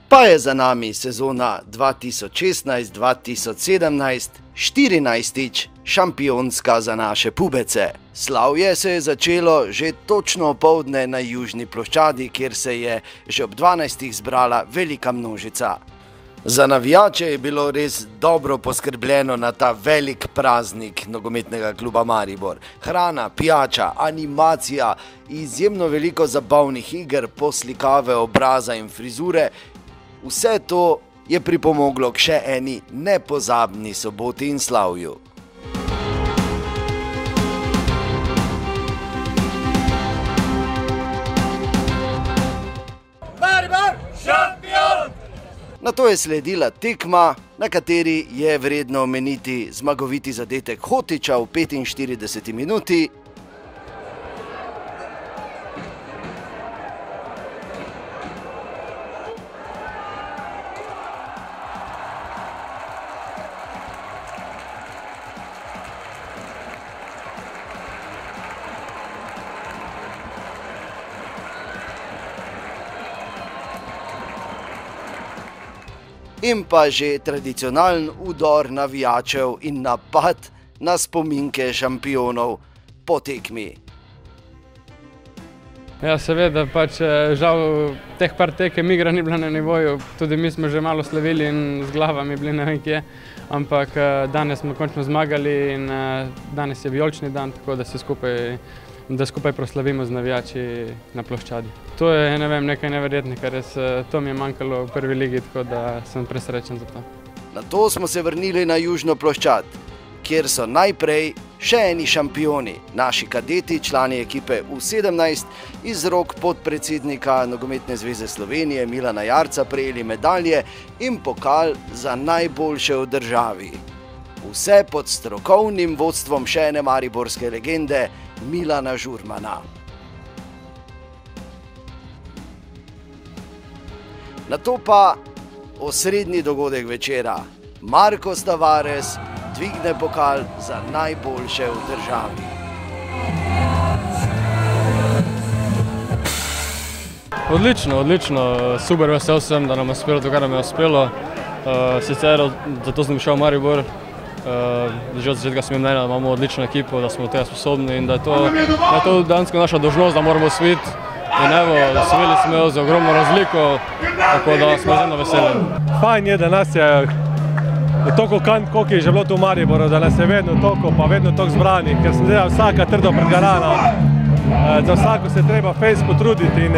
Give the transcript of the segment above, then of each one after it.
Pa je za nami sezona 2016-2017, 14. šampionska za naše pubece. Slavje se je začelo že točno opoldne na južni ploščadi, kjer se je že ob 12. zbrala velika množica. Za navijače je bilo res dobro poskrbljeno na ta velik praznik nogometnega kluba Maribor. Hrana, pijača, animacija, izjemno veliko zabavnih iger, poslikave obraza in frizure. Vse to je pripomoglo k še eni nepozabni soboti in slavju. Nato je sledila tekma, na kateri je vredno omeniti zmagoviti zadetek Hotića v 45. minuti. In pa že tradicionalen udor navijačev in napad na spominke šampionov po tekmi. Ja, seveda, žal teh par tekem igra ni bila na nivoju, tudi mi smo že malo slavili in z glavami bili ne vem kje, ampak danes smo končno zmagali in danes je vijolični dan, tako da skupaj proslavimo z navijači na ploščadi. To je, ne vem, nekaj neverjetnega, res to mi je manjkalo v prvi ligi, tako da sem presrečen za to. Nato smo se vrnili na južno ploščad, kjer so najprej še eni šampioni, naši kadeti, člani ekipe U17, iz rok podpredsednika Nogometne zveze Slovenije Milana Jarca prejeli medalje in pokal za najboljše v državi. Vse pod strokovnim vodstvom še ene mariborske legende Milana Žurmana. Nato pa osrednji dogodek večera. Marcos Tavares dvigne pokal za najboljše v državi. Odlično. Super vesel sem, da nam je uspelo to, kar nam je uspelo. Sicer zato sem šel v Maribor. Že od začetka sem imel mnenja, da imamo odlično ekipo, da smo tega sposobni in da je to dejansko naša dolžnost, da moramo osvojiti. In evo, osvojili smo jo za ogromno razliko, tako da smo izjemno veseli. Fajn je, da nas je toliko koliko je že bilo tu v Mariboru, da nas je vedno toliko, pa vedno toliko zbranih, ker sem delal vsaka trdo predgarana. Za vsako se treba fejs potruditi in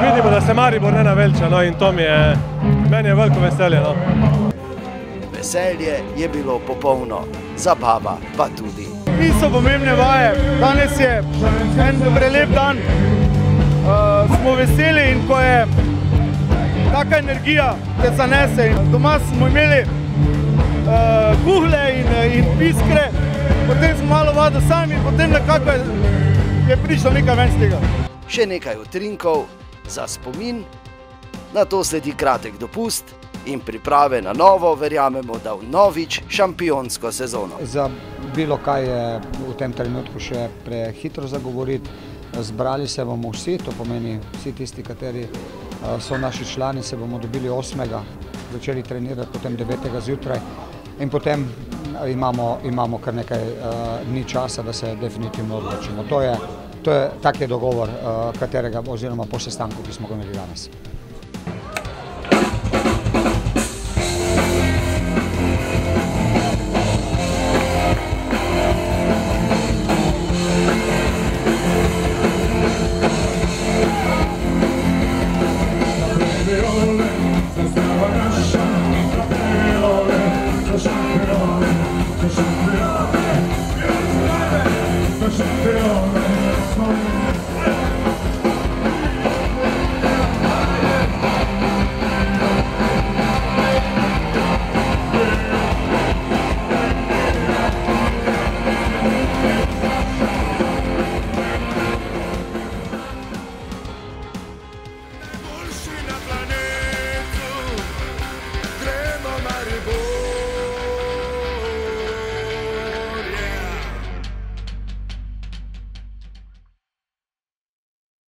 vidimo, da se Maribor ne naveliča in to meni je veliko veselje. Veselje je bilo popolno, zabava pa tudi. Niso pomembne vaje, danes je en prelep dan, smo veseli in ko je taka energija, te zanese. Doma smo imeli kuhle in piskre, potem smo malo vado sami in potem nekako je prišlo nekaj ven z tega. Še nekaj utrinkov za spomin, nato sledi kratek dopust in priprave na novo, verjamemo, da vnovič šampionsko sezono. Za bilo kaj je v tem trenutku še prehitro zagovoriti. Zbrali se bomo vsi, to pomeni vsi tisti, kateri so naši člani, se bomo dobili 8. začeli trenirati, potem 9. zjutraj in potem imamo kar nekaj dni časa, da se definitivno odločimo. Tak je dogovor, katerega oziroma po sestanku, ki smo ga imeli danes. Champion,